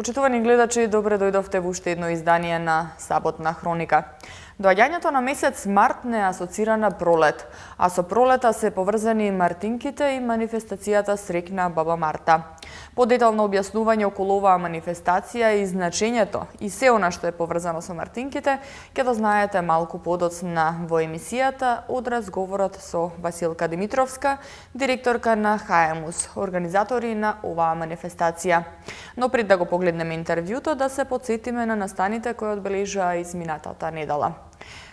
Почитувани гледачи, добре дојдовте во уште едно издание на Саботна хроника. Доаѓањето на месец март не асоцира на пролет, а со пролета се поврзани мартинките и манифестацијата Среќна баба Марта. Подетално објаснување околу оваа манифестација и значењето и се она што е поврзано со мартинките ќе да знаете малку подоцна во емисијата од разговорот со Василка Димитровска, директорка на ХМУС, организатори на оваа манифестација. Но пред да го погледнеме интервјуто, да се потсетиме на настаните кои одбележаа изминатата недела.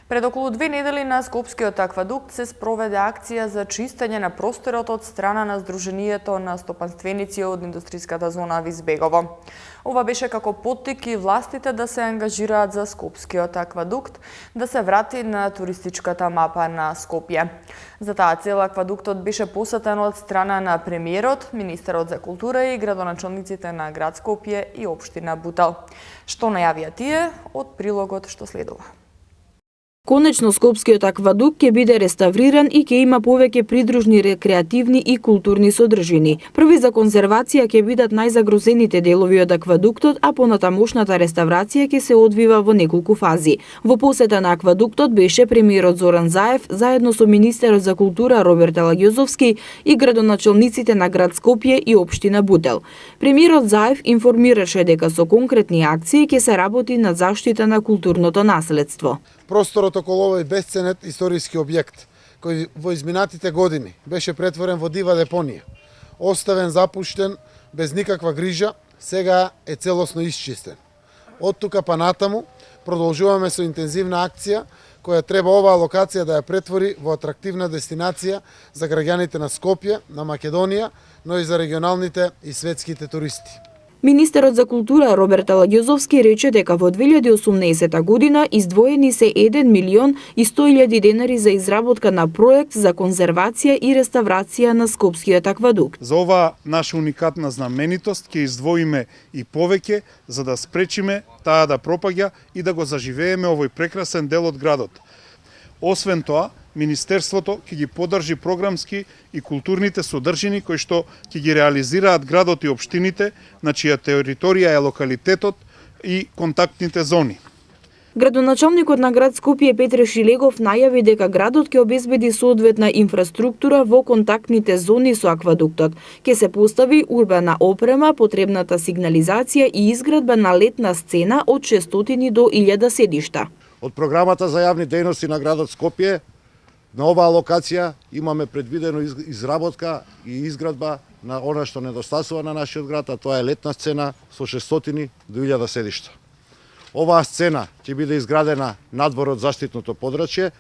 Пред околу 2 недели на Скопскиот аквадукт се спроведе акција за чистење на просторот од страна на Сдруженијето на стопанственици од индустријската зона Визбегово. Ова беше како поттик и властите да се ангажираат за Скопскиот аквадукт, да се врати на туристичката мапа на Скопје. За таа цел аквадуктот беше посетен од страна на премиерот, министерот за култура и градоначалниците на град Скопје и општина Бутел. Што најавија тие од прилогот што следува. Конечно, Скопскиот аквадукт ќе биде реставриран и ќе има повеќе придружни, рекреативни и културни содржини. Први за конзервација ќе бидат најзагрозените делови од аквадуктот, а понатамошната реставрација ќе се одвива во неколку фази. Во посета на аквадуктот беше премиерот Зоран Заев, заедно со министерот за култура Роберт Алагјозовски и градоначалниците на град Скопје и општина Бутел. Премиерот Заев информираше дека со конкретни акции ќе се работи на заштита на културното наследство. Просторот околу овој бесценет историски објект, кој во изминатите години беше претворен во дива депонија, оставен запуштен, без никаква грижа, сега е целосно исчистен. Од тука па натаму продолжуваме со интензивна акција, која треба оваа локација да ја претвори во атрактивна дестинација за граѓаните на Скопје, на Македонија, но и за регионалните и светските туристи. Министерот за култура Роберт Алагјозовски рече дека во 2018 година издвоени се 1 милион и 100.000 денари за изработка на проект за конзервација и реставрација на Скопскиот аквадукт. За оваа наша уникатна знаменитост ќе издвоиме и повеќе за да спречиме таа да пропаѓа и да го заживееме овој прекрасен дел од градот. Освен тоа, Министерството ќе ги поддржи програмски и културните содржини кои што ќе ги реализираат градот и општините на чија територија е локалитетот и контактните зони. Градоначалникот на град Скопје Петре Шилегов најави дека градот ќе обезбеди соодветна инфраструктура во контактните зони со аквадуктот. Ќе се постави урбана опрема, потребната сигнализација и изградба на летна сцена од 600 до 1000 седишта. Од програмата за јавни дејности на градот Скопје на оваа локација имаме предвидено изработка и изградба на она што недостасува на нашиот град, а тоа е летна сцена со 600 до 1000 седишта. Оваа сцена ќе биде изградена надвор од заштитното подрачје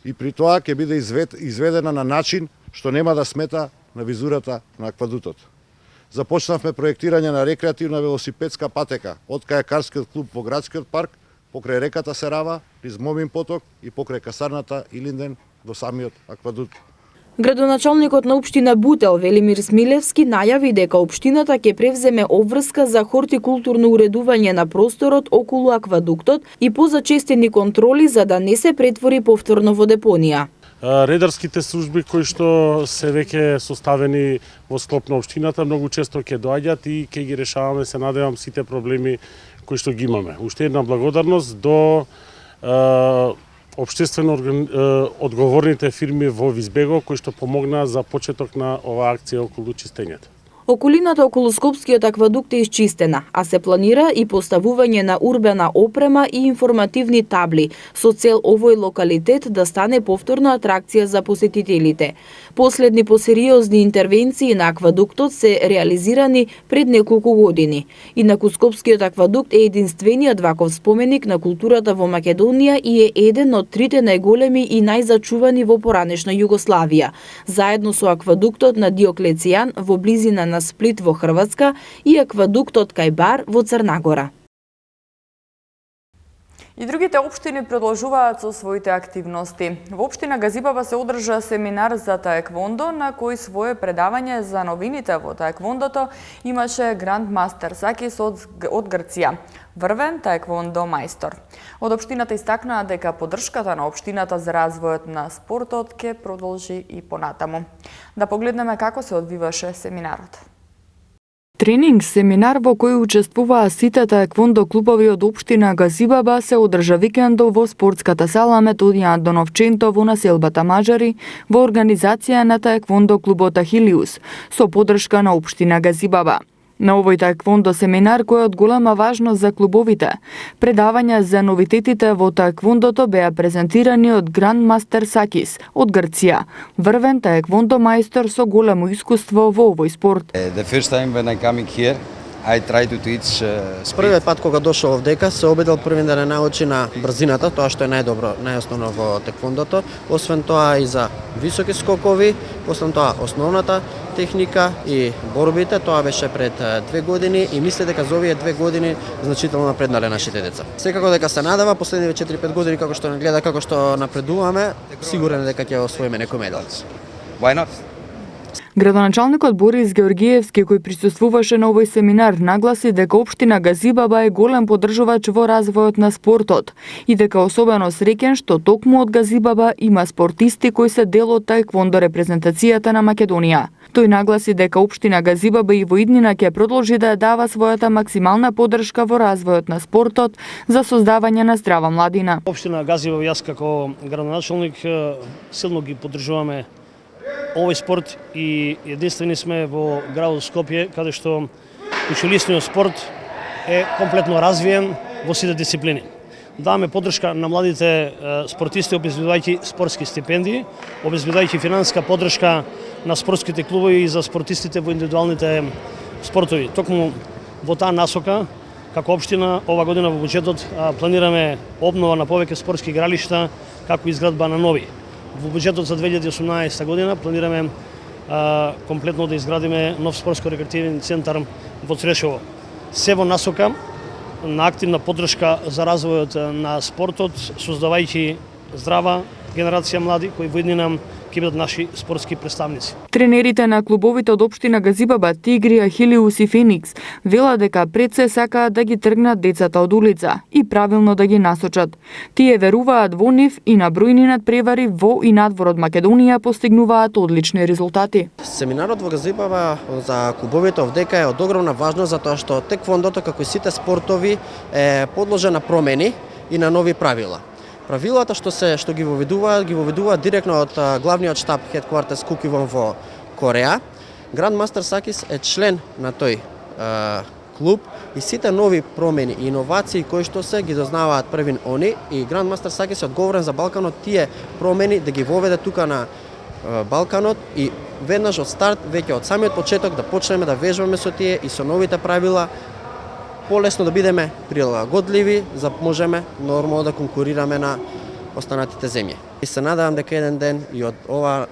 и при тоа ќе биде изведена на начин што нема да смета на визурата на аквадутот. Започнавме проектирање на рекреативна велосипедска патека од кајакарскиот клуб во градскиот парк, покрај реката Серава, низ Момин поток и покрај касарната Илинден до самиот аквадукт. Градоначалникот на општина Бутел Велимир Смилевски најави дека општината ќе превземе обврска за хортикултурно уредување на просторот околу аквадуктот и позачестени контроли за да не се претвори повторно во депонија. Редарските служби кои што се веќе составени во склоп на општината многу често ќе доаѓаат и ќе ги решаваме, се надевам, сите проблеми кои што ги имаме. Уште една благодарност до општествено одговорните фирми во Визбегово кои што помогнаа за почеток на оваа акција околу чистењето. Околината околу Скопскиот аквадукт е исчистена, а се планира и поставување на урбана опрема и информативни табли со цел овој локалитет да стане повторна атракција за посетителите. Последни посериозни интервенции на аквадуктот се реализирани пред неколку години. Инаку Скопскиот аквадукт е единствениот ваков споменик на културата во Македонија и е еден од трите најголеми и најзачувани во поранешна Југославија, заедно со аквадуктот на Диоклецијан во близина на Сплит во Хрватска и аквадуктот кај Бар во Црна Гора. И другите општини продолжуваат со своите активности. Во општина Газибаба се одржа семинар за таеквондо, на кој свое предавање за новините во таеквондото имаше грандмастер Сакис од Грција, врвен таеквондо мајстор. Од општината истакнаа дека поддршката на општината за развојот на спортот ќе продолжи и понатаму. Да погледнеме како се одвиваше семинарот. Тренинг, семинар во кој учествуваа сите таеквондо клубови од општина Газибаба се одржа викендов во спортската сала Методија Андоновченто во населбата Мажари во организација на таеквондо клубот Ахилиус со поддршка на општина Газибаба. На овој таеквондо семинар, кој е од голема важност за клубовите, предавања за новитетите во таеквондото беа презентирани од Грандмастер Сакис од Грција, врвен таеквондо мајстор со големо искуство во овој спорт. The first time when I coming here, I try to teach speed. Првиот пат кога дошол овдека се обидел првин да не научи на брзината, тоа што е најдобро, најосновно во теквондото. Освен тоа и за високи скокови, освен тоа основната техника и борбите, тоа беше пред 2 години и мисле дека за овие 2 години значително напреднале нашите деца. Секако дека се надава последниве 4-5 години како што не гледа како што напредуваме, сигурен дека ќе освоиме некој медал. Why not? Градоначалникот Борис Георгиевски, кој присуствуваше на овој семинар, нагласи дека општина Газибаба е голем поддржувач во развојот на спортот и дека особено среќен што токму од Газибаба има спортисти кои се дел од таеквондо репрезентацијата на Македонија. Тој нагласи дека општина Газибаба и во иднина ќе продолжи да ја дава својата максимална поддршка во развојот на спортот за создавање на здрава младина. Општина Газибаба, јас како градоначалник силно ги поддржуваме овој спорт и единствени сме во градот Скопје, каде што училищниот спорт е комплетно развиен во сите дисциплини. Даваме поддршка на младите спортисти, обезбедувајќи спортски стипендии, обезбедувајќи финансиска поддршка на спортските клубови и за спортистите во индивидуалните спортови. Токму во таа насока, како општина, ова година во буџетот планираме обнова на повеќе спортски игралишта, како изградба на нови. Во буџетот за 2018 година планираме комплетно да изградиме нов спортско-рекреативен центар во Црешево. Се во насока на активна поддршка за развојот на спортот, создавајќи здрава генерација млади кои во иднина ќе бидат наши спортски представници. Тренерите на клубовите од општина Газибаба, Тигри, Ахилиус и Феникс велат дека пред се сакаат да ги тргнат децата од улица и правилно да ги насочат. Тие веруваат во нив и на бројни надпревари во и надвор од Македонија постигнуваат одлични резултати. Семинарот во Газибаба за клубовите овдека е од огромна важност затоа што теквондото како и сите спортови е подложен на промени и на нови правила. Правилата што ги воведуваат директно од главниот штаб Headquarters Кукивон во Кореја. Грандмастер Сакис е член на тој клуб и сите нови промени и иновации кои што се ги дознаваат првин они и Грандмастер Сакис е одговорен за Балканот тие промени да ги воведе тука на Балканот и веднаш од старт, веќе од самиот почеток да почнеме да вежбаме со тие и со новите правила полесно да бидеме прилагодливи, за можеме нормално да конкурираме на останатите земји. И се надевам дека еден ден и од ова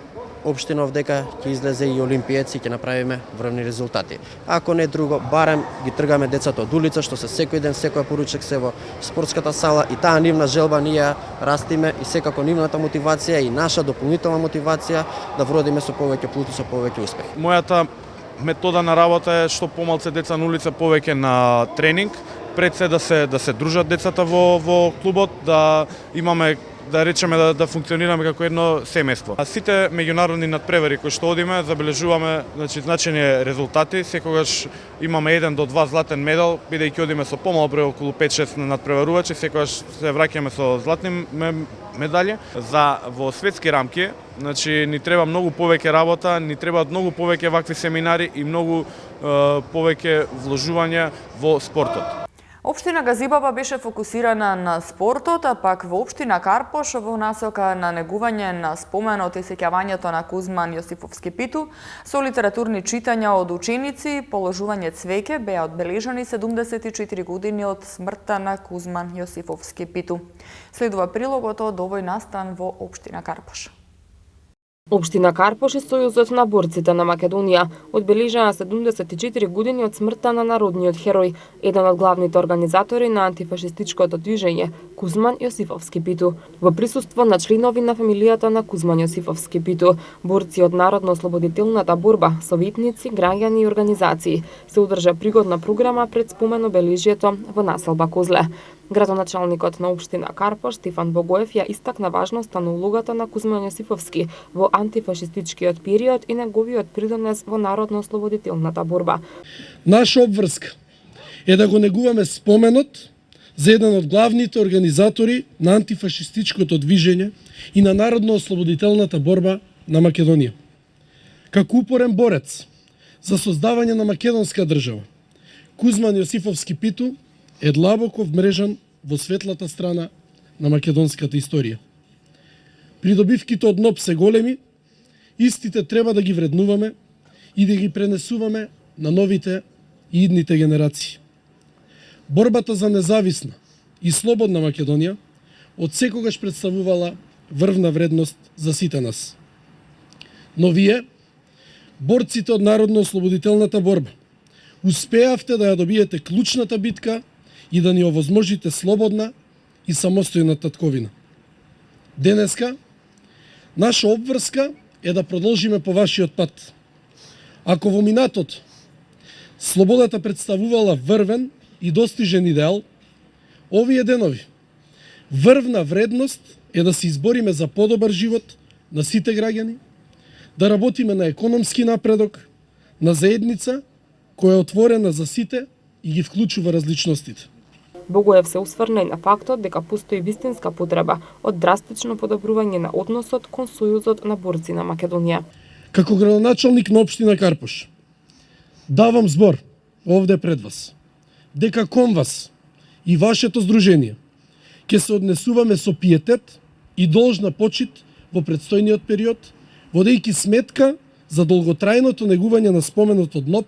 општина овдека ќе излезе и олимпиец и ќе направиме врвни резултати. Ако не друго, барем ги тргаме децата од улица, што се секој ден, секој поручек се во спортската сала и таа нивна желба ние растиме и секако нивната мотивација и наша дополнителна мотивација да вродиме со повеќе плути, со повеќе успех. Мојата метода на работа е што помалце деца на улица, повеќе на тренинг, пред се да се дружат децата во клубот, да имаме да речеме да функционираме како едно семејство. Сите меѓународни надпревари кои што одиме забележуваме значајни резултати, секогаш имаме 1 до 2 златен медал, бидејќи одиме со помал број околу 5-6 надпреварувачи, секогаш се враќаме со златни медали. За во светски рамки, ни треба многу повеќе работа, ни требаат многу повеќе вакви семинари и многу повеќе вложување во спортот. Општина Газибаба беше фокусирана на спортот, а пак во општина Карпош во насока на негување на споменот и сеќавањето на Кузман Јосифовски Питу, со литературни читања од ученици и положување цвеќе беа одбележани 74 години од смртта на Кузман Јосифовски Питу. Следува прилогот од овој настан во општина Карпош. Општина Карпош и Сојузот на борците на Македонија одбележаа 74 години од смртта на народниот херој, еден од главните организатори на антифашистичкото движење, Кузман Јосифовски Питу, во присуство на членови на фамилијата на Кузман Јосифовски Питу, борци од народно-ослободителната борба, советници, граѓани и организации. Се одржа пригодна програма пред спомен обележјето во населба Козле. Градоначалникот на општина Карпош Стефан Богоев ја истакна важноста на улогата на Кузман Јосифовски во антифашистичкиот период и неговиот придонес во народно-ослободителната борба. Наша обврска е да го негуваме споменот за еден од главните организатори на антифашистичкото движење и на народно-ослободителната борба на Македонија. Како упорен борец за создавање на македонска држава, Кузман Јосифовски Питу е длабоко вмрежан во светлата страна на македонската историја. Придобивките од НОБ се големи, истите треба да ги вреднуваме и да ги пренесуваме на новите и идните генерации. Борбата за независна и слободна Македонија од секогаш представувала врвна вредност за сите нас. Но вие, борците од народно-ослободителната борба, успеавте да ја добиете клучната битка и да ни овозможите слободна и самостојна татковина. Денеска, наша обврска е да продолжиме по вашиот пат. Ако во минатот слободата представувала врвен и достижен идеал, овие денови врвна вредност е да се избориме за подобар живот на сите граѓани, да работиме на економски напредок, на заедница која е отворена за сите и ги вклучува различностите. Богоев се усврна и на фактот дека постои вистинска потреба од драстично подобрување на односот кон Сојузот на борци на Македонија. Како градоначалник на општина Карпош, давам збор овде пред вас, дека кон вас и вашето здружение ќе се однесуваме со пиетет и должна почит во предстојниот период, водејќи сметка за долготрајното негување на споменот од НОБ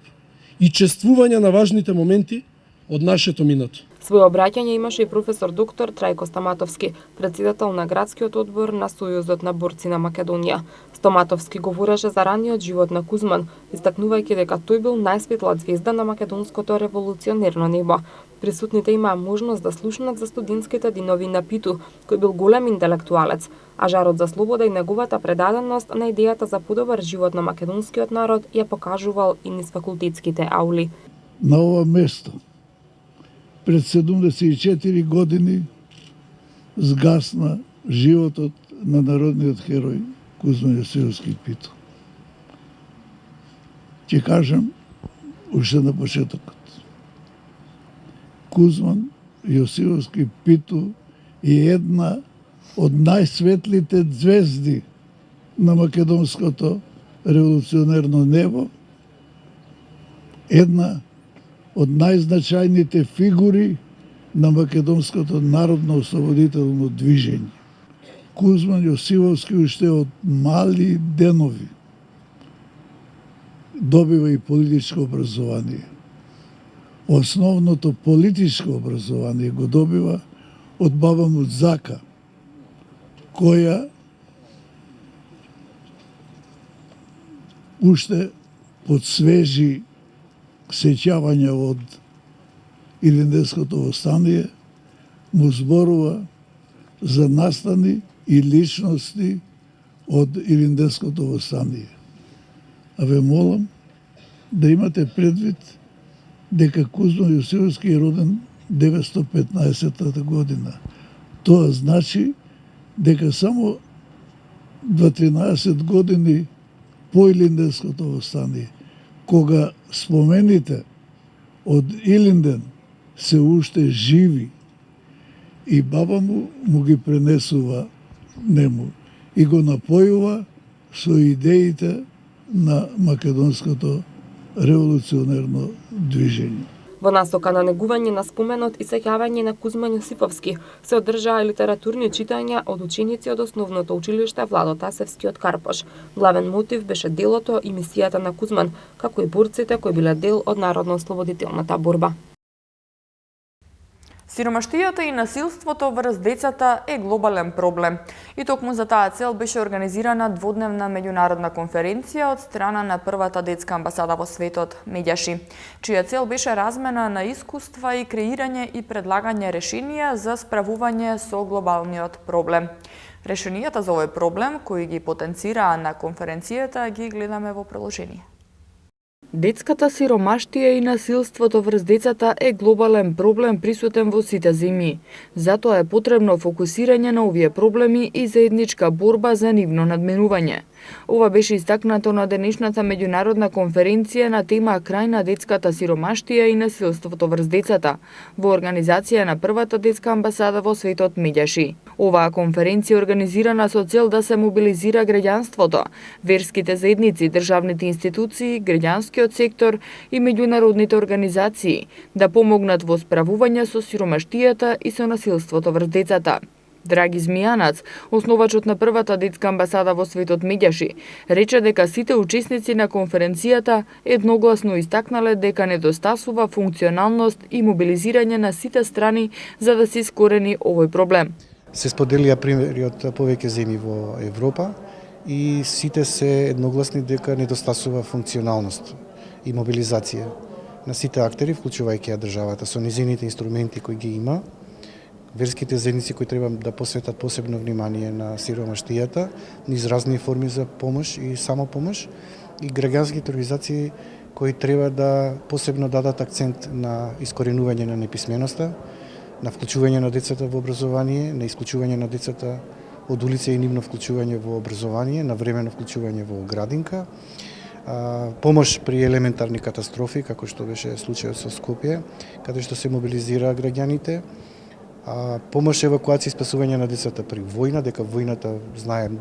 и чествување на важните моменти од нашето минато. Своје обраќање имаше и професор доктор Трајко Стаматовски, председател на градскиот одбор на Сојузот на борци на Македонија. Стаматовски говореше за раниот живот на Кузман, истакнувајќи дека тој бил најсветла звезда на македонското револуционерно небо. Присутните имаа можност да слушнат за студентските динови на Питу, кој бил голем интелектуалец, а жарот за слобода и неговата предаденост на идејата за подобар живот на македонскиот народ ја покажувал и низ факултетските аули. На ова место пред 74 години згасна животот на народниот херој Кузман Јосифовски Питу. Ќе кажам уште на почетокот. Кузман Јосифовски Питу е една од најсветлите звезди на македонското револуционерно небо, една од најзначајните фигури на македонското народно-ослободително движење. Кузман Јосифовски уште од мали денови добива и политичко образование. Основното политичко образование го добива од баба му Зака, која уште подсвежи сеќавања од Илинденското востание, му зборува за настани и личности од Илинденското востание. А ве молам да имате предвид дека Кузман Јосифовски е роден 915 година. Тоа значи дека само 13 години по Илинденското востание, кога спомените од Илинден се уште живи и баба му ги пренесува нему и го напојува со идеите на македонското револуционерно движење. Во насока на негување на споменот и сеќавање на Кузман Јосифовски се одржаа литературни читања од ученици од основното училиште Владо Тасевски од Карпош. Главен мотив беше делото и мисијата на Кузман, како и борците кои биле дел од народно-ослободителната борба. Сиромаштијата и насилството врз децата е глобален проблем. И токму за таа цел беше организирана дводневна меѓународна конференција од страна на првата детска амбасада во светот, Медјаши, чија цел беше размена на искуства и креирање и предлагање решенија за справување со глобалниот проблем. Решенијата за овој проблем, кои ги потенцираа на конференцијата, ги гледаме во приложение. Детската сиромаштија и насилството врз децата е глобален проблем присутен во сите земји. Затоа е потребно фокусирање на овие проблеми и заедничка борба за нивно надменување. Ова беше истакнато на денешната меѓународна конференција на тема Крај на детската сиромаштија и насилството врз децата во организација на првата детска амбасада во светот Медјаши. Оваа конференција е организирана со цел да се мобилизира граѓанството, верските заедници, државните институции, граѓанскиот сектор и меѓународните организации да помогнат во справување со сиромаштијата и со насилството врз децата. Драги Змијанац, основачот на првата детска амбасада во светот Медјаши, рече дека сите учесници на конференцијата едногласно истакнале дека недостасува функционалност и мобилизирање на сите страни за да се искорени овој проблем. Се споделија примери од повеќе земји во Европа и сите се едногласни дека недостасува функционалност и мобилизација на сите актери, вклучувајќи ја државата со низините инструменти кои ги има, верските заедници кои треба да посветат посебно внимание на сиромаштијата, низ разни форми за помош и самопомош, и граѓанските организации кои треба да посебно дадат акцент на искоренување на неписменоста, на вклучување на децата во образование, на исклучување на децата од улица и нивно вклучување во образование, на времено вклучување во градинка, помош при елементарни катастрофи, како што беше случајот со Скопје, каде што се мобилизира граѓаните, помош евакуација и спасување на децата при војна, дека војната, знаем,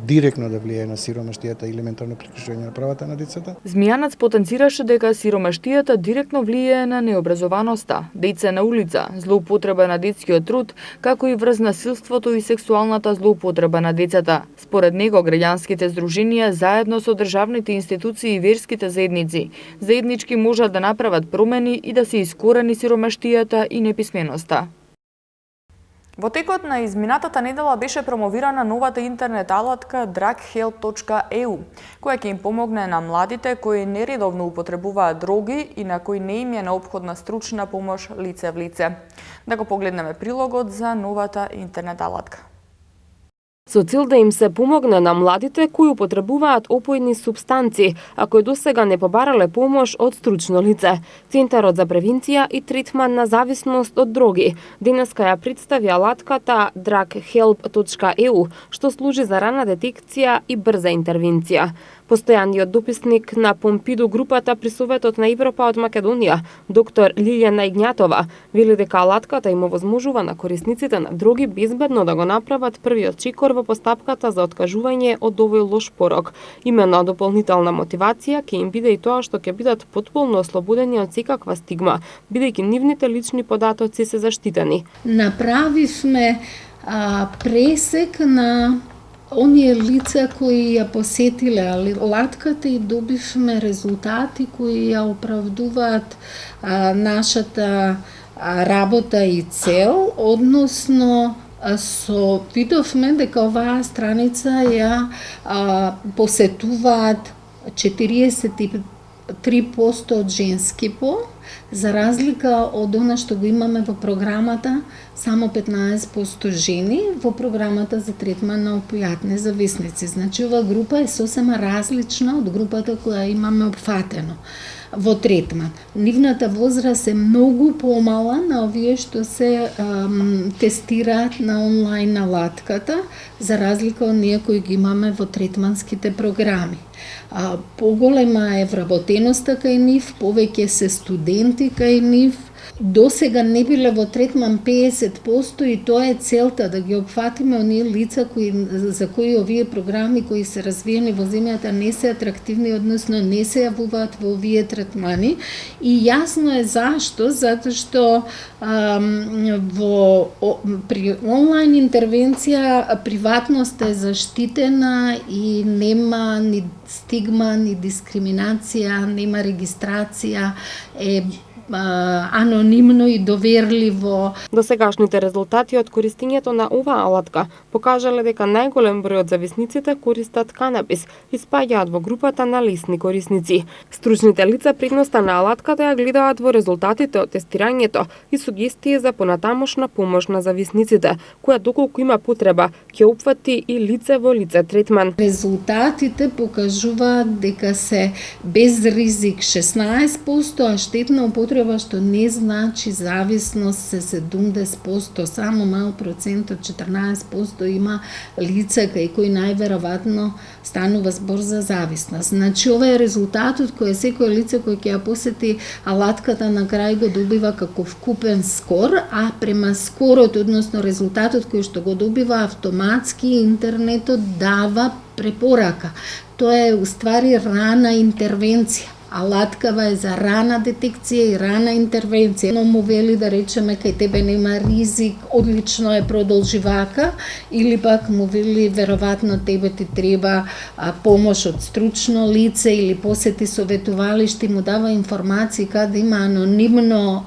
директно да влијае на сиромаштијата и елементарно прекршување на правата на децата. Змијанац потенцираше дека сиромаштијата директно влијае на необразованоста, деца на улица, злоупотреба на детскиот труд, како и врз насилството и сексуалната злоупотреба на децата. Според него, граѓанските здруженија заедно со државните институции и верските заедници заеднички можат да направат промени и да се искорени сиромаштијата и неписменоста. Во текот на изминатата недела беше промовирана новата интернет алатка drughelp.eu, која ќе им помогне на младите кои нередовно употребуваат дроги и на кои не им е неопходна стручна помош лице в лице. Да го погледнеме прилогот за новата интернет алатка. Со цел да им се помогне на младите кои употребуваат опојни супстанци, а кои досега не побарале помош од стручно лице. Центарот за превенција и третман на зависност од дроги денеска ја представи алатката drughelp.eu, што служи за рана детекција и брза интервенција. Постојаниот дописник на Помпиду групата при Советот на Европа од Македонија, доктор Лилјана Игњатова, вели дека алатката им овозможува на корисниците на дроги безбедно да го направат првиот чекор во постапката за откажување од овој лош порок. Именно дополнителна мотивација ќе им биде и тоа што ќе бидат потполно ослободени од секаква стигма, бидејќи нивните лични податоци се заштитени. Направивме пресек на оние лица кои ја посетиле алатката и добивме резултати кои ја оправдуваат нашата работа и цел, односно видовме дека оваа страница ја посетуваат 43% од женски пол, за разлика од она што го имаме во програмата, само 15% жени во програмата за третман на опијатни зависници. Значи, ова група е сосема различна од групата која имаме опфатено во третман. Нивната возраст е многу помала на овие што се тестираат на онлайн алатката, за разлика од ние кои ги имаме во третманските програми. Поголема е вработеноста кај нив, повеќе се студенти кај нив. Досега не биле во третман 50% и тоа е целта, да ги опфатиме оние лица за кои овие програми кои се развиени во земјата не се атрактивни, односно не се јавуваат во овие третмани. И јасно е зашто, затоа што при онлайн интервенција приватноста е заштитена и нема ни стигма, ни дискриминација, нема регистрација, анонимно и доверливо. Досегашните резултати од користењето на оваа алатка покажале дека најголем број од зависниците користат канабис и спаѓаат во групата на лесни корисници. Стручните лица предноста на алатката ја гледаат во резултатите од тестирањето и сугестии за понатамошна помош на зависниците, која доколку има потреба ќе опфати и лице во лице третман. Резултатите покажуваат дека се без ризик 16%, а штетна употреба, што не значи зависност, се 70%, само мал процент од 14% има лица кај кои најверојатно станува збор за зависност. Значи, ова е резултатот кој секој лице кој ќе ја посети алатката на крај го добива како вкупен скор, а према скорот, односно резултатот кој што го добива автоматски, интернетот дава препорака. Тоа е уствари рана интервенција. Алаткава е за рана детекција и рана интервенција. Но му вели да речеме кај тебе нема ризик, одлично е продолжи вака, или пак му вели веројатно тебе ти треба помош од стручно лице или посети советувалиште, му дава информации каде има анонимно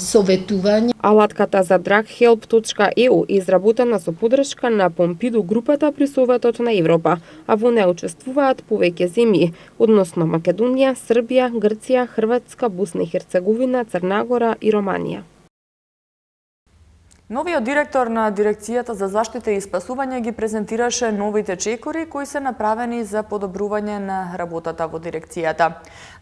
советување. Алатката за drughelp.eu е изработена со поддршка на Помпиду групата при Советот на Европа, а во неа учествуваат повеќе земји, односно Македонија, Србија, Грција, Хрватска, Босна и Херцеговина, Црна Гора и Романија. Новиот директор на Дирекцијата за заштита и спасување ги презентираше новите чекори кои се направени за подобрување на работата во дирекцијата.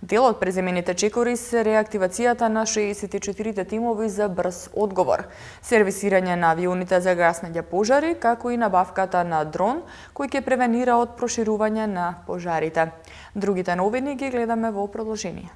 Дел од преземените чекори се реактивацијата на 64 тимови за брз одговор, сервисирање на авионите за гаснење пожари, како и набавката на дрон кој ќе превенира од проширување на пожарите. Другите новини ги гледаме во продолжение.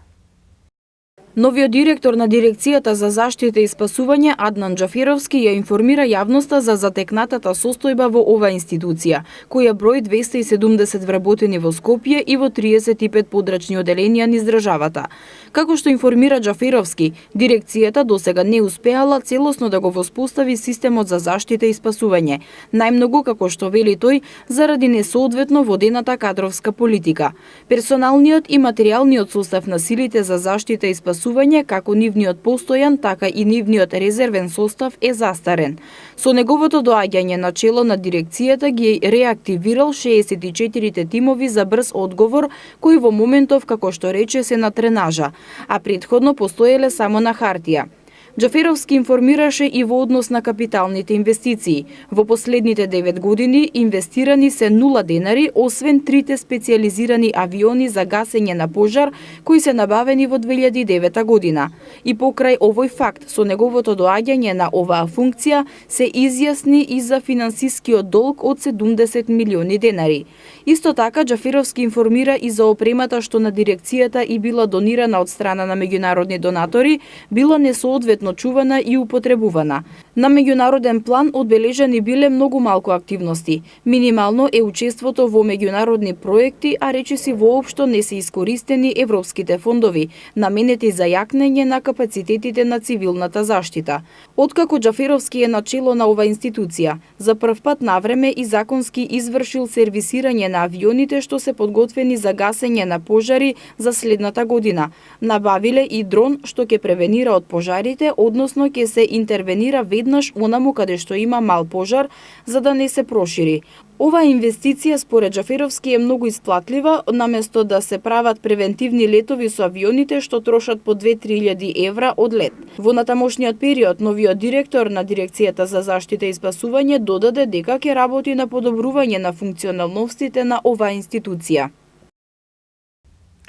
Новиот директор на Дирекцијата за заштита и спасување Аднан Џаферовски ја информира јавноста за затекнатата состојба во оваа институција, која брои 270 вработени во Скопје и во 35 подрачни оделенија низ државата. Како што информира Џаферовски, дирекцијата досега не успеала целосно да го воспостави системот за заштита и спасување, најмногу како што вели тој, заради несоодветно водената кадровска политика. Персоналниот и материјалниот состав на силите за заштита и спасување, како нивниот постојан, така и нивниот резервен состав е застарен. Со неговото доаѓање на чело на дирекцијата ги реактивирал 64 тимови за брз одговор, кои во моментов, како што рече, се на тренажа, а претходно постоеле само на хартија. Џаферовски информираше и во однос на капиталните инвестиции. Во последните 9 години инвестирани се 0 денари, освен 3 специјализирани авиони за гасење на пожар, кои се набавени во 2009 година. И покрај овој факт, со неговото доаѓање на оваа функција, се изјасни и за финансискиот долг од 70 милиони денари. Исто така, Џаферовски информира и за опремата што на дирекцијата и била донирана од страна на меѓународни донатори, била несоодветно чувана и употребувана. На меѓународен план одбележани биле многу малку активности. Минимално е учеството во меѓународни проекти, а речиси воопшто не се искористени европските фондови, наменети за јакнење на капацитетите на цивилната заштита. Откако Џаферовски е начело на ова институција, за прв пат навреме и законски извршил сервисирање на авионите што се подготвени за гасење на пожари за следната година. Набавиле и дрон што ќе превенира од пожарите, односно ќе се интервенира веднаш онаму каде што има мал пожар, за да не се прошири. Оваа инвестиција според Џаферовски е многу исплатлива, наместо да се прават превентивни летови со авионите што трошат по 2-3 евра од лет. Во натамошниот период, новиот директор на Дирекцијата за заштита и спасување додаде дека ќе работи на подобрување на функционалностите на оваа институција.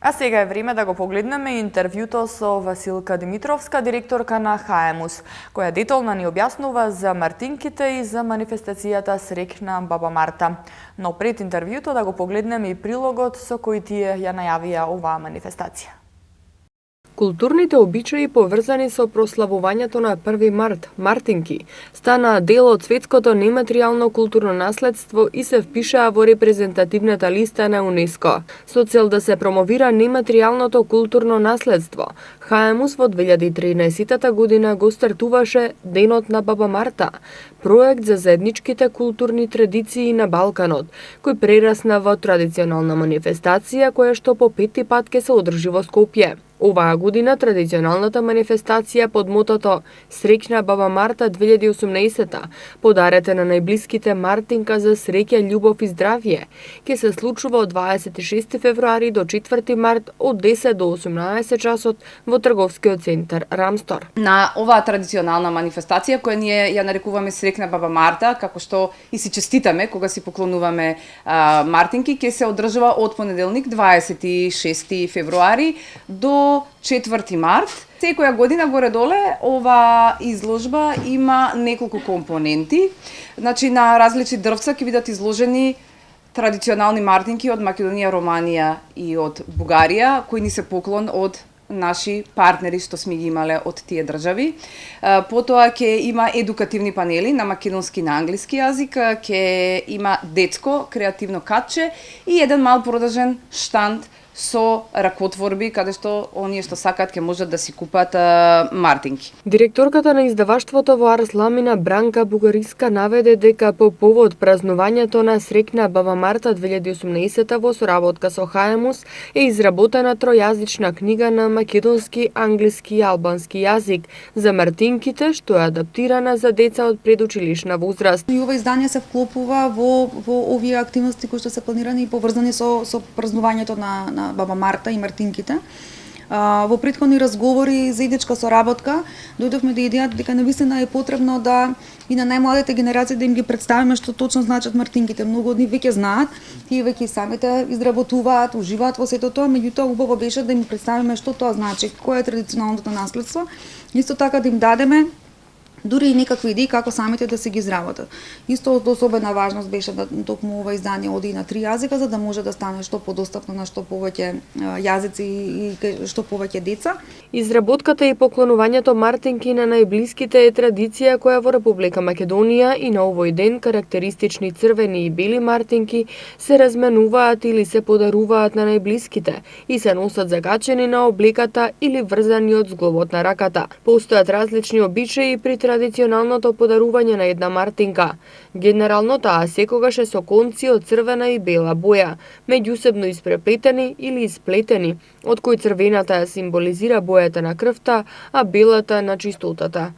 А сега е време да го погледнеме интервјуто со Василка Димитровска, директорка на ХМУС, која детално ни објаснува за мартинките и за манифестацијата Срекна Баба Марта. Но пред интервјуто да го погледнеме и прилогот со кој тие ја најавија оваа манифестација. Културните обичаи поврзани со прославувањето на 1 март, мартинки, станаа дел од светското нематеријално културно наследство и се впишаа во репрезентативната листа на УНЕСКО. Со цел да се промовира нематеријалното културно наследство, ХМУС во 2013 година го стартуваше Денот на Баба Марта, проект за заедничките културни традиции на Балканот, кој прерасна во традиционална манифестација која што по 5-ти пат ќе се одржи во Скопје. Оваа година традиционалната манифестација под мотото Среќна баба Марта 2018 подарете на најблиските Мартинка за среќа, љубов и здравје ќе се случува од 26 февруари до 4 март од 10 до 18 часот во трговскиот центар Рамстор. На оваа традиционална манифестација која ние ја нарекуваме Среќна баба Марта, како што и си честитаме кога си поклонуваме Мартинки, ќе се одржува од понеделник 26 февруари до 4 март. Секоја година горе-доле ова изложба има неколку компоненти. Значи на различни дрвца ќе бидат изложени традиционални мартинки од Македонија, Романија и од Бугарија, кои ни се поклон од наши партнери што сме ги имале од тие држави. Потоа ќе има едукативни панели на македонски и на англиски јазик, ќе има детско креативно катче и еден мал продажен штанд со ракотворби, каде што оние што сакаат ќе можат да си купат мартинки. Директорката на издаваштвото во Арсламина Бранка Бугариска наведе дека по повод празнувањето на Среќна баба Марта 2018 во соработка со Хаемус е изработена тројазична книга на македонски, англиски и албански јазик за мартинките, што е адаптирана за деца од предучилишна возраст. И ова издание се вклопува во овие активности кои што се планирани и поврзани со празнувањето на баба Марта и мартинките. Во претходни разговори заедничка соработка дојдовме до идејата дека навистина е потребно да и на најмладите генерации да им ги представиме што точно значат мартинките. Многу од нив веќе знаат, тие веќе самите изработуваат, уживаат во сето тоа, меѓутоа убаво беше да им представиме што тоа значи, кое е традиционалното наследство. Исто така да им дадеме дури и некакви идеи како самите да се ги изработат. Исто од особена важност беше да токму ова издание оди на 3 јазика за да може да стане што подостапно на што повеќе јазици и што повеќе деца. Изработката и поклонувањето мартинки на најблиските е традиција која во Република Македонија и на овој ден карактеристични црвени и бели мартинки се разменуваат или се подаруваат на најблиските и се носат закачени на облеката или врзани од зглобот на раката. Постојат различни обичаи при традиционалното подарување на една мартинка. Генерално таа секогаш е со конци од црвена и бела боја, меѓусебно испреплетени или исплетени, од кои црвената ја символизира бојата на крвта, а белата на чистотата.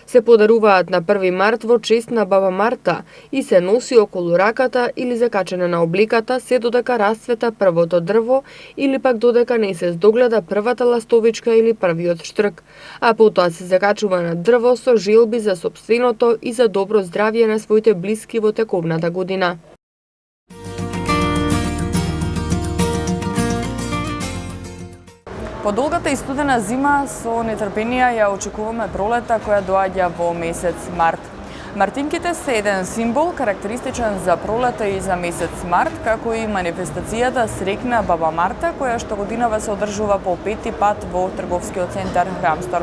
Се подаруваат на 1 март во чест на баба Марта и се носи околу раката или закачена на облеката се додека расцвета првото дрво или пак додека не се здогледа првата ластовичка или првиот штрк, а потоа се закачува на дрво со желби за сопственото и за добро здравје на своите блиски во тековната година. По долгата и студена зима со нетрпение ја очекуваме пролета која доаѓа во месец март. Мартинките се еден символ карактеристичен за пролета и за месец март, како и манифестацијата Среќна баба Марта, која што годинава се одржува по 5-ти пат во трговскиот центар Рамстор.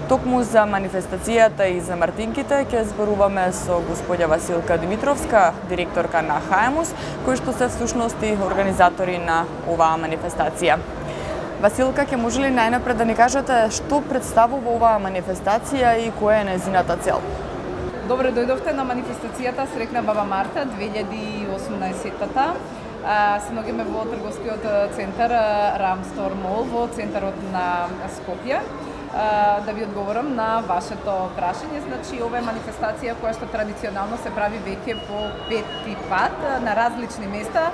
Токму за манифестацијата и за мартинките ќе зборуваме со господја Василка Димитровска, директорка на Хаемус, кои што се всушност и организатори на оваа манифестација. Василка, ќе може ли најнапред да ни кажете што представува оваа манифестација и која е нејзината цел? Добре дојдовте на манифестацијата Среќна баба Марта 2018-та. Се наоѓаме во трговскиот центар Рамстор Мол во центарот на Скопје. Да ви одговорам на вашето прашање, значи ова е манифестација која што традиционално се прави веќе по 5-ти пат на различни места,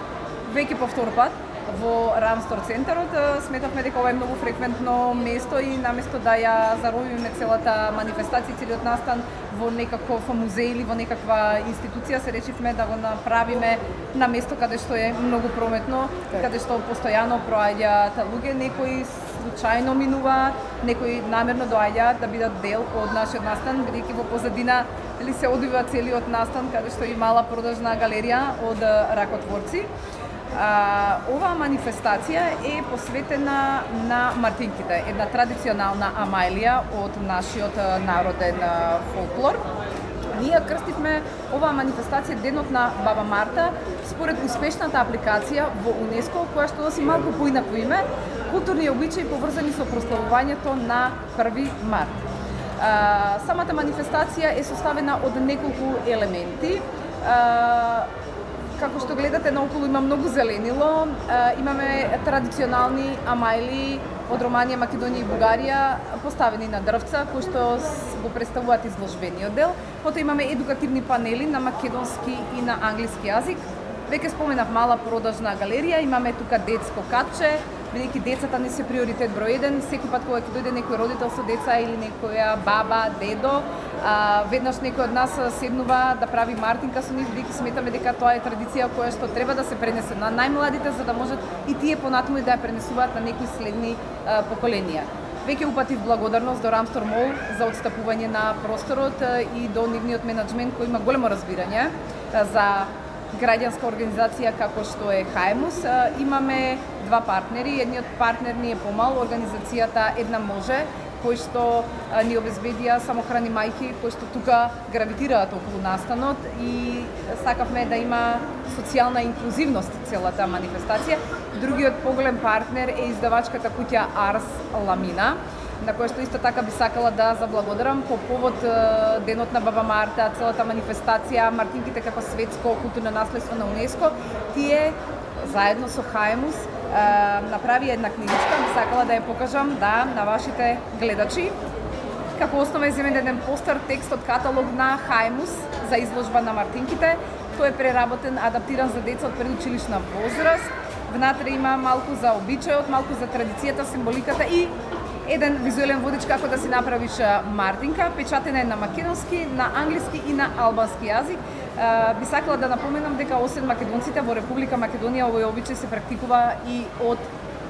веќе по втор пат. Во Рамстор центарот сметавме дека ова е многу фреквентно место и наместо да ја заробиме целата манифестација, целиот настан во некаков музеј или во некаква институција, се речивме да го направиме на место каде што е многу прометно, каде што постојано проаѓаат луѓе, некои случајно минуваат, некои намерно доаѓаат да бидат дел од нашиот настан, бидејќи во позадина или се одвива целиот настан каде што и мала продажна галерија од ракотворци. Оваа манифестација е посветена на мартинките, една традиционална амајлија од нашиот народен фолклор. Ние крстивме оваа манифестација Денот на баба Марта според успешната апликација во УНЕСКО, која што носи малку поинакво име, културни обичаи поврзани со прославувањето на 1 март. Самата манифестација е составена од неколку елементи. Како што гледате наоколу има многу зеленило, имаме традиционални амајли од Романија, Македонија и Бугарија поставени на дрвца кои што го представуваат изложбениот дел. Потоа имаме едукативни панели на македонски и на англиски јазик. Веќе споменав мала продажна галерија, имаме тука детско катче, бидејќи децата не се приоритет број 1, секој пат кога ќе дојде некој родител со деца или некоја баба, дедо, веднаш некој од нас седнува да прави мартинка со нив, бидејќи сметаме дека тоа е традиција која што треба да се пренесе на најмладите за да можат и тие понатаму и да ја пренесуваат на некои следни поколенија. Веќе упатив благодарност до Рамстор Мол за отстапување на просторот и до нивниот менаџмент кој има големо разбирање за граѓанска организација како што е Хаемус. Имаме два партнери, едниот партнер ни е помал, организацијата Една може, кои што ни обезбедија самохрани мајки, кои што тука гравитираат околу настанот и сакавме да има социјална инклузивност целата манифестација. Другиот поголем партнер е издавачката куќа Арс Ламина, на која што исто така би сакала да заблагодарам по повод денот на Баба Марта, целата манифестација, мартинките како светско културно наследство на УНЕСКО. Тие заедно со Хаемус направи една книжичка, би сакала да ја покажам на вашите гледачи. Како основа е земен еден постар текст од каталог на Хаемус за изложба на мартинките. Тој е преработен, адаптиран за деца од предучилишна возраст. Внатре има малку за обичајот, малку за традицијата, символиката и еден визуелен водич како да си направиш мартинка, печатена е на македонски, на англиски и на албански јазик. Би сакала да напоменам дека освен македонците во Република Македонија овој обичај се практикува и од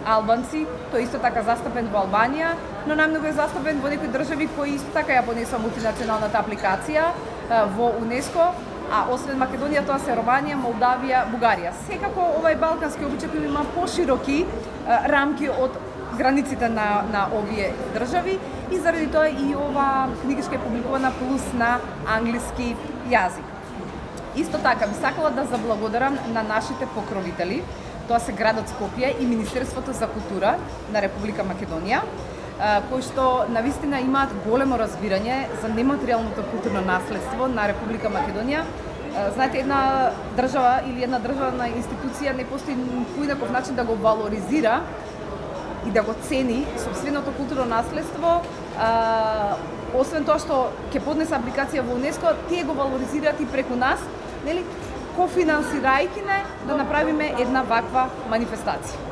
албанци. Тој исто така застапен во Албанија, но најмногу е застапен во некои држави кои исто така ја понесува мултинационалната апликација во УНЕСКО. А освен Македонија тоа се Романија, Молдавија, Бугарија. Секако овај балкански обичај има пошироки рамки од границите на овие држави и заради тоа и ова книгичка е публикувана плюс на англиски јазик. Исто така би сакала да заблагодарам на нашите покровители. Тоа се градот Скопје и Министерството за култура на Република Македонија, кои што навистина имаат големо разбирање за нематеријалното културно наследство на Република Македонија. Знаете, една држава или една државна институција не постои поинаков начин да го валоризира и да го цени сопственото културно наследство. Освен тоа што ќе поднесе апликација во УНЕСКО, тие го валоризираат и преку нас, нели, кофинансирајќи не да направиме една ваква манифестација.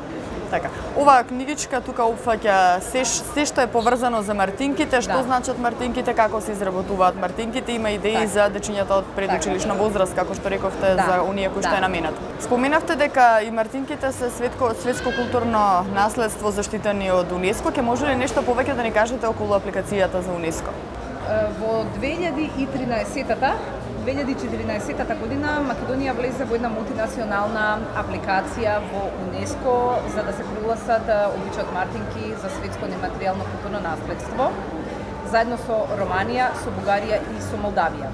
Така, оваа книгичка тука опфаќа се што е поврзано за мартинките, што значат мартинките, како се изработуваат мартинките, има идеи за дечињата од предучилишна возраст, како што рековте за оние кои што е наменат. Споменавте дека и мартинките се светско културно наследство заштитени од УНЕСКО. Ке може ли нешто повеќе да ни кажете околу апликацијата за УНЕСКО? Во 2014 година Македонија влезе во една мултинационална апликација во УНЕСКО за да се прогласат обичајот мартинки за светско нематеријално културно наследство, заедно со Романија, со Бугарија и со Молдавија.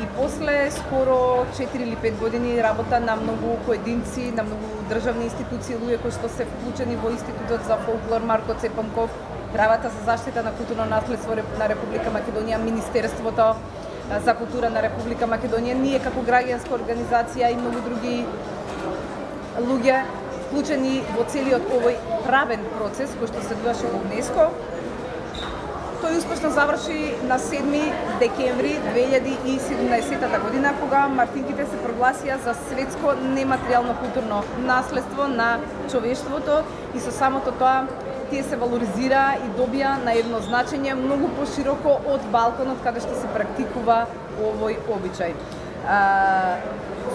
И после скоро 4 или 5 години работа на многу поединци, на многу државни институции, луѓе кои што се вклучени во Институтот за фолклор Марко Цепанков, Правата за заштита на културно наследство на Република Македонија, Министерството за култура на Република Македонија, ние како граѓанска организација и многу други луѓе вклучени во целиот овој правен процес кој што се одвиваше во УНЕСКО. Тој успешно заврши на 7 декември 2017 година, кога мартинките се прогласија за светско нематеријално културно наследство на човештвото и со самото тоа тие се валоризира и добија на едно значење многу пошироко од балконот каде што се практикува овој обичај.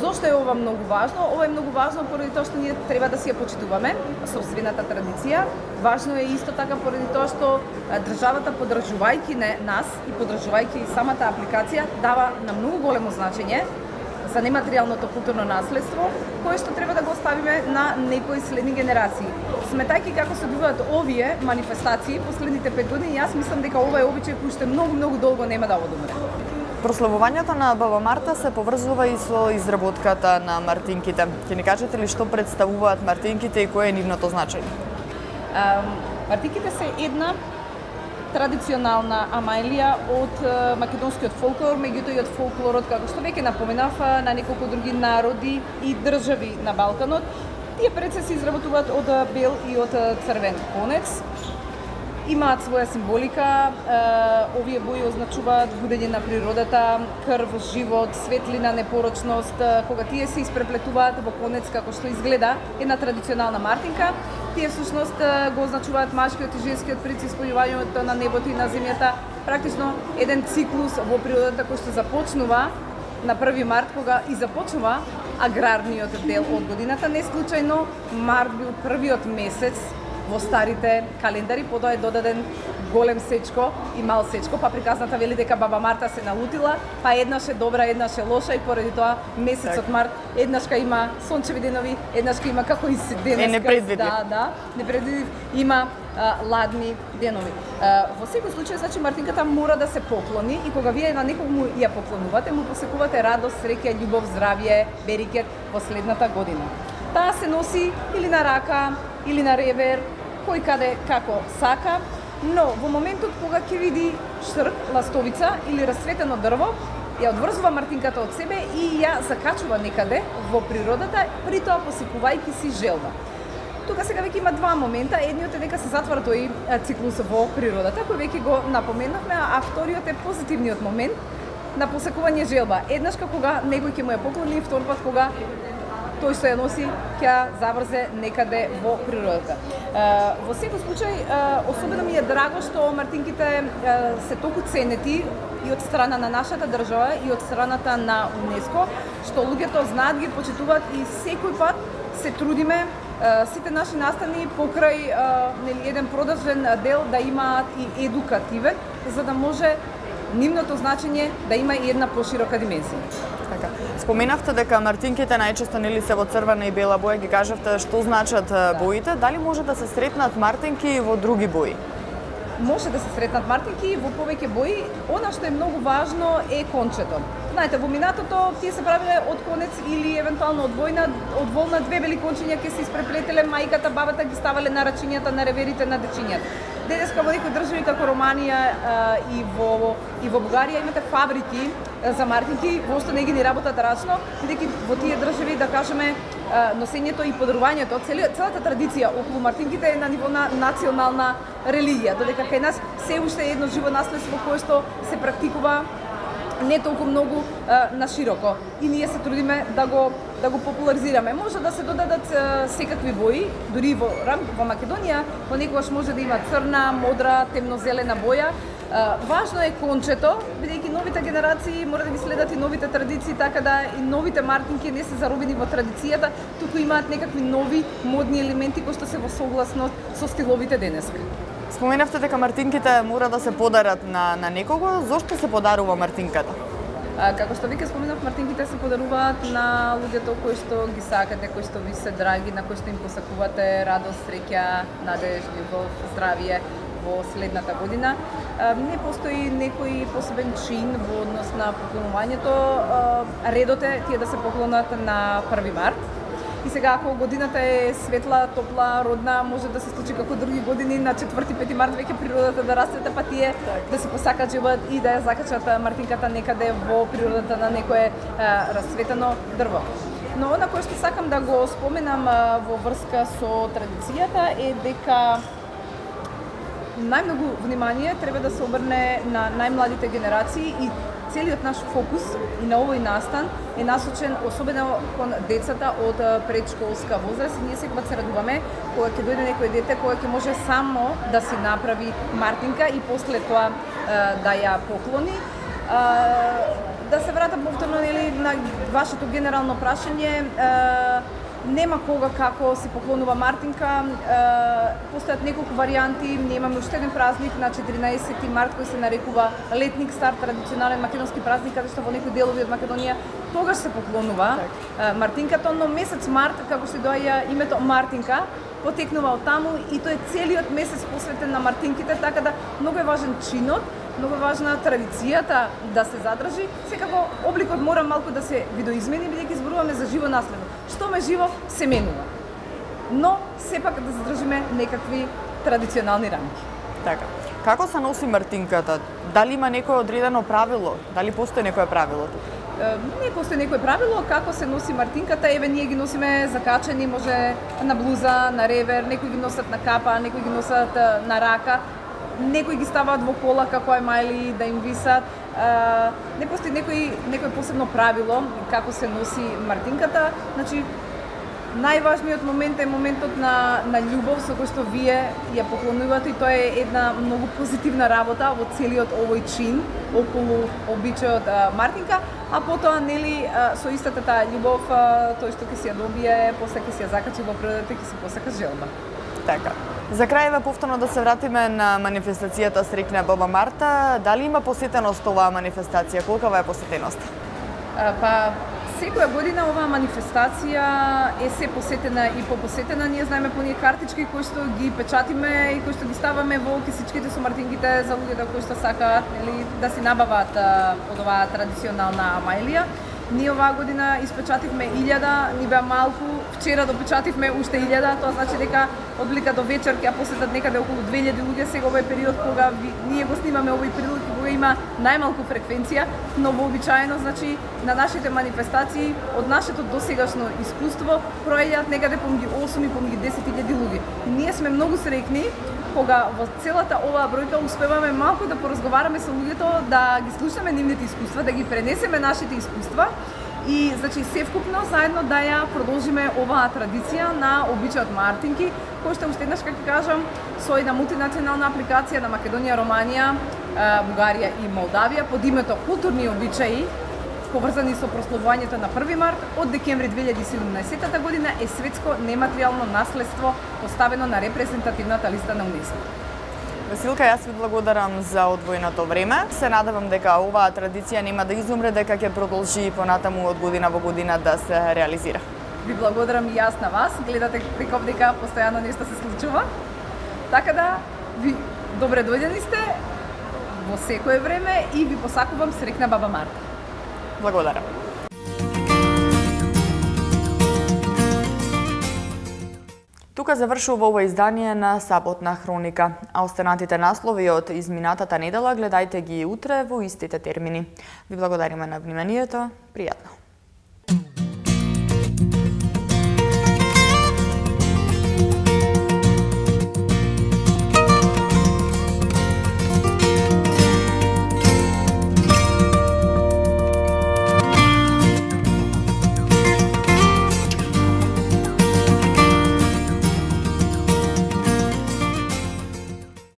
Зошто е ова многу важно? Ова е многу важно поради тоа што ние треба да си ја почитуваме сопствената традиција. Важно е исто така поради тоа што државата поддржувајќи нас и поддржувајќи самата апликација дава на многу големо значење за нематеријалното културно наследство, кое што треба да го оставиме на некои следни генерации. Сметајќи како се одвиваат овие манифестации последните 5 години, јас мислам дека ова е обичај кој што многу долго нема да одумре. Прославувањето на Баба Марта се поврзува и со изработката на мартинките. Ќе ни кажете ли што представуваат мартинките и кое е нивното значење? Мартинките се една традиционална амајлија од македонскиот фолклор, меѓутоа и од фолклорот, како што веќе напоменав, на неколку други народи и држави на Балканот. Тие предсе се изработуваат од бел и од црвен конец. Имаат своја символика, овие бои означуваат будење на природата, крв, живот, светлина, непорочност. Кога тие се испреплетуваат во конец како што изгледа една традиционална мартинка, тие всушност го означуваат машкиот и женскиот принцип, спојувањето на небото и на земјата, практично еден циклус во природата кој што започнува на 1 март, кога и започнува аграрниот дел од годината. Не случајно март бил првиот месец во старите календари, потоа е додаден голем сечко и мал сечко, па приказната вели дека баба Марта се налутила, па еднаш е добра, еднаш е лоша и поради тоа месецот март еднашка има сончеви денови, еднашка има како и денеска. Непредвидив. Да, непредвидив, има ладни денови. Во секој случај, значи, мартинката мора да се поклони и кога вие на некој му ја поклонувате, му посекувате радост, среќа, љубов, здравје, берикет во следната година. Таа се носи или на рака, или на ревер, кој каде како сака, но во моментот кога ќе види штрк, ластовица или расцветено дрво, ја одврзува мартинката од себе и ја закачува некаде во природата, при тоа посекувајќи си желба. Тука сега веќе има два момента. Едниот е дека се затвара тој циклус во природата, кој веќе го напоменавме, а вториот е позитивниот момент на посекување желба. Еднашка кога некој ќе му ја поклони, втор пат кога тој што ја носи ќе заврзе некаде во природата. Во секој случај, особено ми е драго што мартинките се толку ценети и од страна на нашата држава и од страната на УНЕСКО, што луѓето знаат, ги почитуваат и секој пат се трудиме сите наши настани покрај еден продолжен дел да имаат и едукативен, за да може нивното значење да има и една поширока димензија. Така. Споменавте дека мартинките најчесто нели се во црвена и бела боја, ги кажавте што значат боите, дали може да се сретнат мартинки во други бои? Може да се сретнат мартинки во повеќе бои. Она што е многу важно е кончето. Знаете, во минатото тие се правеле од конец или евентуално од волна две бели кончиња ќе се испреплетеле, мајката, бабата ги ставале на рачињата, на реверите на дечињата. Денеска во некои држави како Романија и во Бугарија имате фабрики за мартинки, воопшто не ги ни работат рачно, бидејќи во тие држави, да кажеме, носењето и подарувањето, целата традиција околу мартинките е на ниво на национална религија, додека кај нас се уште е едно живо наследство кое што се практикува не толку многу на широко и ние се трудиме да го популаризираме. Може да се додадат секакви бои, дури во Македонија понекогаш може да има црна, модра, темнозелена боја. Важно е кончето, бидејќи новите генерации мора да ги следат и новите традиции, така да и новите мартинки не се заробени во традицијата, туку имаат некакви нови модни елементи кои што се во согласност со стиловите денеска. Споменавте дека мартинките мора да се подарат на некого. Зошто се подарува мартинката? Како што веќе споменав, мартинките се подаруваат на луѓето кои што ги сакате, кои што ви се драги, на кои што им посакувате радост, среќа, надеж, љубов, здравје во следната година. Не постои некој посебен чин во однос на поклонувањето. Редот е тие да се поклонат на 1 март. И сега, ако годината е светла, топла, родна, може да се случи како други години на 4-5 март веќе природата да расцвета, па тие да се посакат живот и да ја закачат мартинката некаде во природата на некое расцветено дрво. Но она кое што сакам да го споменам во врска со традицијата е дека најмногу внимание треба да се обрне на најмладите генерации и целиот наш фокус и на овој настан е насочен особено кон децата од предшколска возраст. Ние секогаш се радуваме кога ќе дојде некој дете кога ќе може само да си направи мартинка и после тоа да ја поклони. Да се вратам повторно на вашето генерално прашање, нема кога како се поклонува мартинка, постојат неколку варијанти. Ние имаме уште еден празник на 14 март кој се нарекува Летник стар, традиционален македонски празник, каде што во некои делови од Македонија тогаш се поклонува мартинката, но месец март, како што доаѓа името Мартинка, потекнува од таму и тој е целиот месец посветен на мартинките, така да многу е важен чинот, многу важна традицијата да се задржи. Секако обликот мора малку да се видоизмени, бидејќи зборуваме за живо наследство. Што ме живо се менува. Но сепак да задржиме некакви традиционални рамки. Така. Како се носи мартинката? Дали има некое одредено правило? Дали постои некое правило? Не постои некое правило како се носи мартинката. Еве ние ги носиме закачени, може на блуза, на ревер, некои ги носат на капа, некои ги носат на рака, некои ги ставаат во кола како мајли да им висат. Не постои некој посебно правило како се носи мартинката. Значи најважниот момент е моментот на љубов со кој што вие ја поклонувате, и тоа е една многу позитивна работа во целиот овој чин околу обичајот мартинка, а потоа нели со истата таа љубов тој што ќе си ја добие, после ќе си ја закачи во природата, ќе си посака желба. Така. За крај повторно да се вратиме на манифестацијата Среќна баба Марта. Дали има посетеност оваа манифестација? Колкава е посетеност? Па секоја година оваа манифестација е се посетена и попосетена. Ние знаеме по ние картички кои што ги печатиме и кои што ги ставаме во кисичките со мартинките за луѓето кои што сакаат да си набават од оваа традиционална мајлија. Ние оваа година испечативме 1000, ни беа малку, вчера допечативме уште 1000, тоа значи дека од блика до вечер ќе посетат некаде околу 2000 луѓе. Сега овој период кога ние го снимаме овој прилог кога има најмалку фреквенција, но вообичаено значи на нашите манифестации од нашето досегашно искуство проаѓаат некаде помеѓу 8 и помеѓу 10.000 луѓе. Ние сме многу среќни кога во целата оваа бројка успеваме малку да поразговараме со луѓето, да ги слушаме нивните искуства, да ги пренесеме нашите искуства и значи севкупно заедно да ја продолжиме оваа традиција на обичајот мартинки, кој што уште еднаш како кажам со една мултинационална апликација на Македонија, Романија, Бугарија и Молдавија под името Културни обичаи, поврзани со прославувањето на 1 март од декември 2017 година, е светско нематеријално наследство поставено на репрезентативната листа на УНЕСКО. Василка, јас ви благодарам за одвоеното време. Се надевам дека оваа традиција нема да изумре, дека ќе продолжи понатаму од година во година да се реализира. Ви благодарам и јас на вас. Гледате дека постојано нешто се случува. Така да, ви добре дојдени сте во секое време и ви посакувам среќна баба Марта. Благодарам. Тука завршува ова издание на Саботна хроника, а останатите наслови од изминатата недела гледајте ги утре во истите термини. Ви благодариме на вниманието. Пријатно.